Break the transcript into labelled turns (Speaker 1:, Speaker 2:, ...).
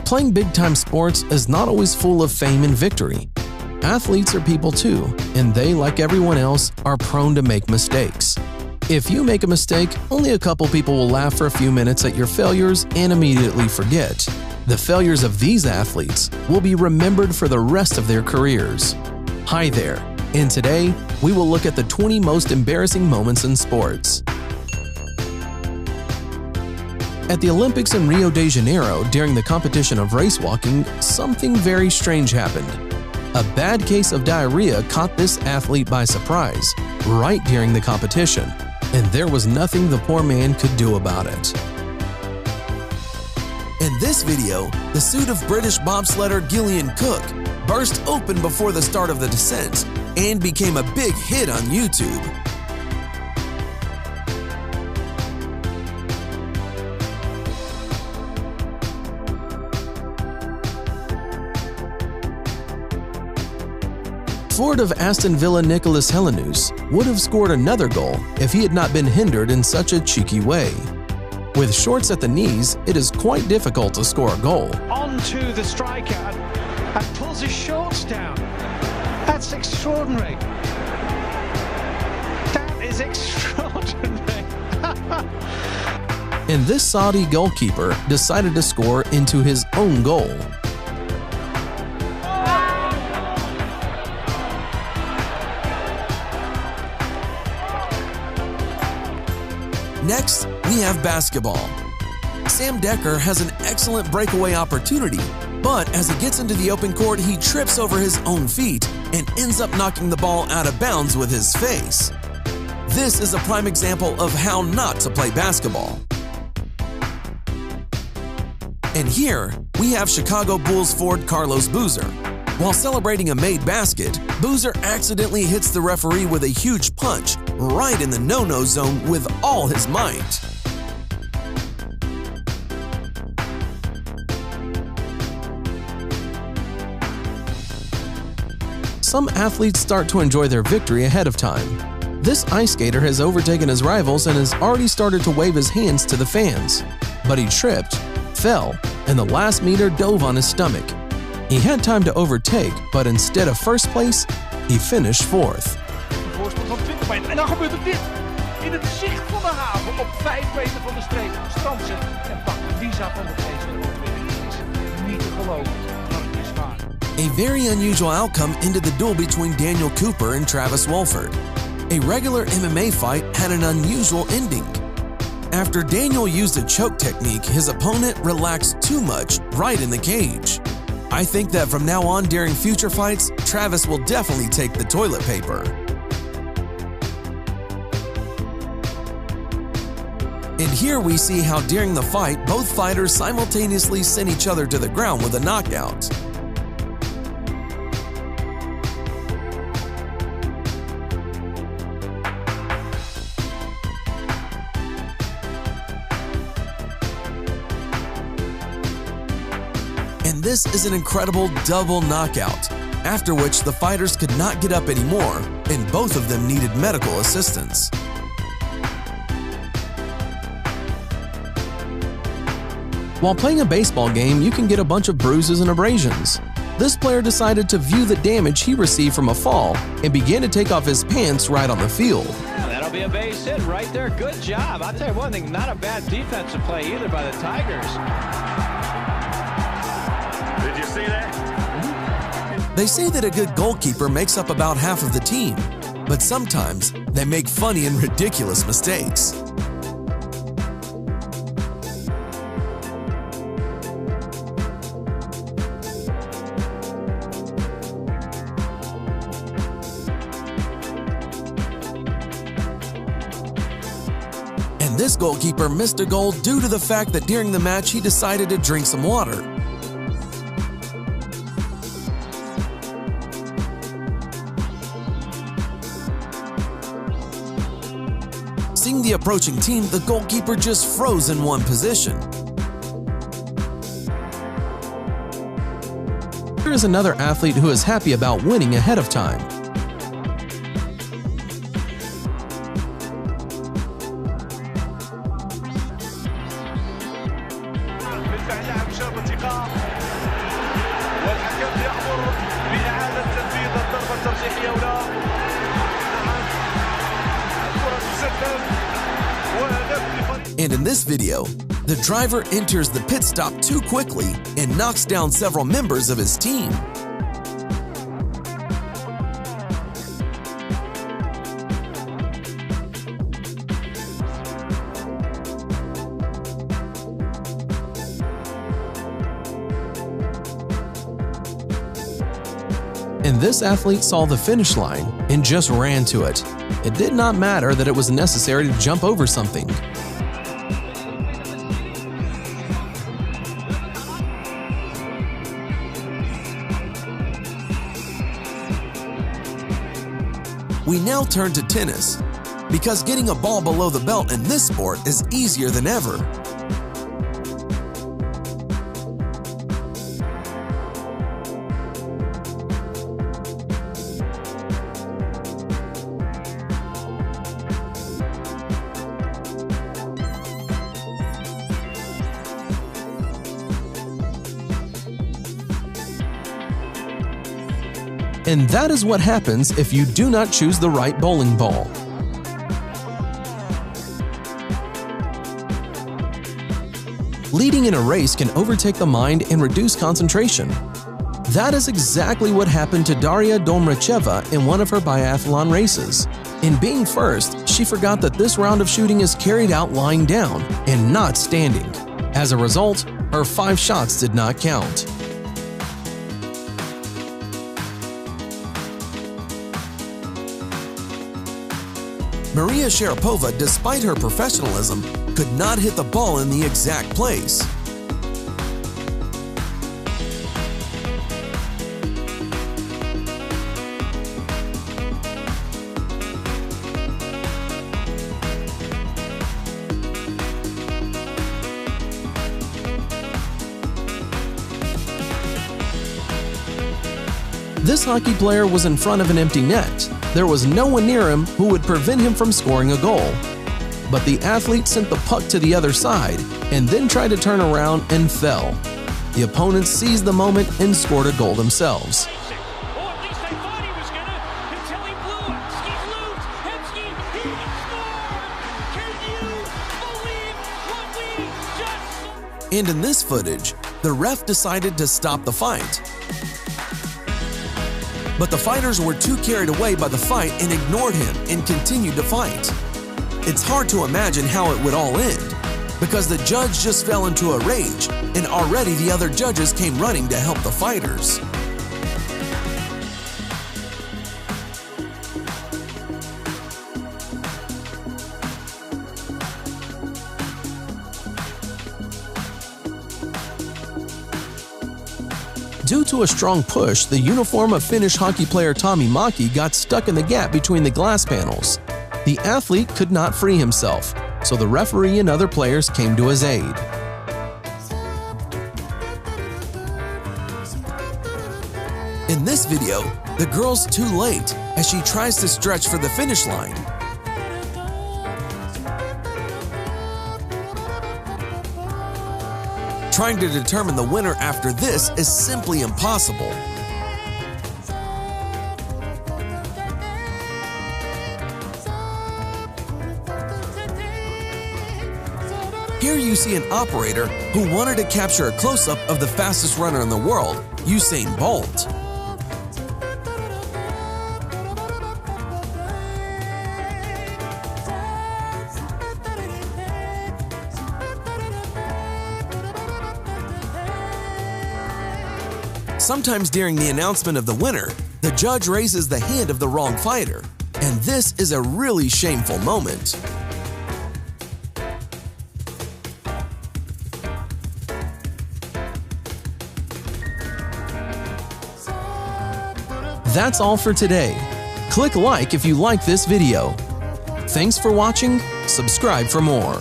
Speaker 1: Playing big-time sports is not always full of fame and victory. Athletes are people too, and they, like everyone else, are prone to make mistakes. If you make a mistake, only a couple people will laugh for a few minutes at your failures and immediately forget. The failures of these athletes will be remembered for the rest of their careers. Hi there, and today we will look at the 20 most embarrassing moments in sports. At the Olympics in Rio de Janeiro during the competition of race walking, something very strange happened. A bad case of diarrhea caught this athlete by surprise, right during the competition, and there was nothing the poor man could do about it.
Speaker 2: In this video, the suit of British bobsledder Gillian Cook burst open before the start of the descent and became a big hit on YouTube.
Speaker 1: Forward of Aston Villa Nicolas Helenius would have scored another goal if he had not been hindered in such a cheeky way. With shorts at the knees, it is quite difficult to score a goal.
Speaker 3: On to the striker and pulls his shorts down. That's extraordinary. That is extraordinary.
Speaker 1: And this Saudi goalkeeper decided to score into his own goal.
Speaker 2: Next, we have basketball. Sam Dekker has an excellent breakaway opportunity, but as he gets into the open court, he trips over his own feet and ends up knocking the ball out of bounds with his face. This is a prime example of how not to play basketball. And here, we have Chicago Bulls forward Carlos Boozer. While celebrating a made basket, Boozer accidentally hits the referee with a huge punch right in the no-no zone with all his might.
Speaker 1: Some athletes start to enjoy their victory ahead of time. This ice skater has overtaken his rivals and has already started to wave his hands to the fans. But he tripped, fell, and the last meter dove on his stomach. He had time to overtake, but instead of first place, he finished fourth.
Speaker 4: Een voorsprong van 20 meter. En dan gebeurt er dit. In het zicht van de haven op 5 meter van de streep. Strandt zich en pakt Lisa van de Geest de overwinning. Het is niet te geloven, maar het is waar.
Speaker 2: A very unusual outcome ended the duel between Daniel Cooper and Travis Wolford. A regular MMA fight had an unusual ending. After Daniel used a choke technique, his opponent relaxed too much right in the cage. I think that from now on during future fights, Travis will definitely take the toilet paper. And here we see how during the fight, both fighters simultaneously sent each other to the ground with a knockout. And this is an incredible double knockout, after which the fighters could not get up anymore, and both of them needed medical assistance.
Speaker 1: While playing a baseball game, you can get a bunch of bruises and abrasions. This player decided to view the damage he received from a fall and began to take off his pants right on the field.
Speaker 5: That'll be a base hit right there. Good job. I'll tell you one thing, not a bad defensive play either by the Tigers.
Speaker 6: Did you see that?
Speaker 2: They say that a good goalkeeper makes up about half of the team, but sometimes they make funny and ridiculous mistakes. And this goalkeeper missed a goal due to the fact that during the match he decided to drink some water. Seeing the approaching team, the goalkeeper just froze in one position.
Speaker 1: Here is another athlete who is happy about winning ahead of time.
Speaker 6: Met zijn duim zo wat hij gaat.
Speaker 2: And in this video, the driver enters the pit stop too quickly and knocks down several members of his team.
Speaker 1: And this athlete saw the finish line and just ran to it. It did not matter that it was necessary to jump over something.
Speaker 2: We now turn to tennis, because getting a ball below the belt in this sport is easier than ever.
Speaker 1: And that is what happens if you do not choose the right bowling ball. Leading in a race can overtake the mind and reduce concentration. That is exactly what happened to Daria Domracheva in one of her biathlon races. In being first, she forgot that this round of shooting is carried out lying down and not standing. As a result, her 5 shots did not count.
Speaker 2: Maria Sharapova, despite her professionalism, could not hit the ball in the exact place.
Speaker 1: This hockey player was in front of an empty net. There was no one near him who would prevent him from scoring a goal. But the athlete sent the puck to the other side and then tried to turn around and fell. The opponents seized the moment and scored a goal themselves.
Speaker 4: Or at least they thought he was gonna until he blew it. Ski's loose. Hemsky, he scored! Can you believe what we just saw?
Speaker 2: And in this footage, the ref decided to stop the fight. But the fighters were too carried away by the fight and ignored him and continued to fight. It's hard to imagine how it would all end, because the judge just fell into a rage and already the other judges came running to help the fighters.
Speaker 1: Due to a strong push, the uniform of Finnish hockey player Tommi Mäki got stuck in the gap between the glass panels. The athlete could not free himself, so the referee and other players came to his aid.
Speaker 2: In this video, the girl's too late as she tries to stretch for the finish line. Trying to determine the winner after this is simply impossible. Here you see an operator who wanted to capture a close-up of the fastest runner in the world, Usain Bolt. Sometimes during the announcement of the winner, the judge raises the hand of the wrong fighter, and this is a really shameful moment.
Speaker 1: That's all for today. Click like if you like this video. Thanks for watching. Subscribe for more.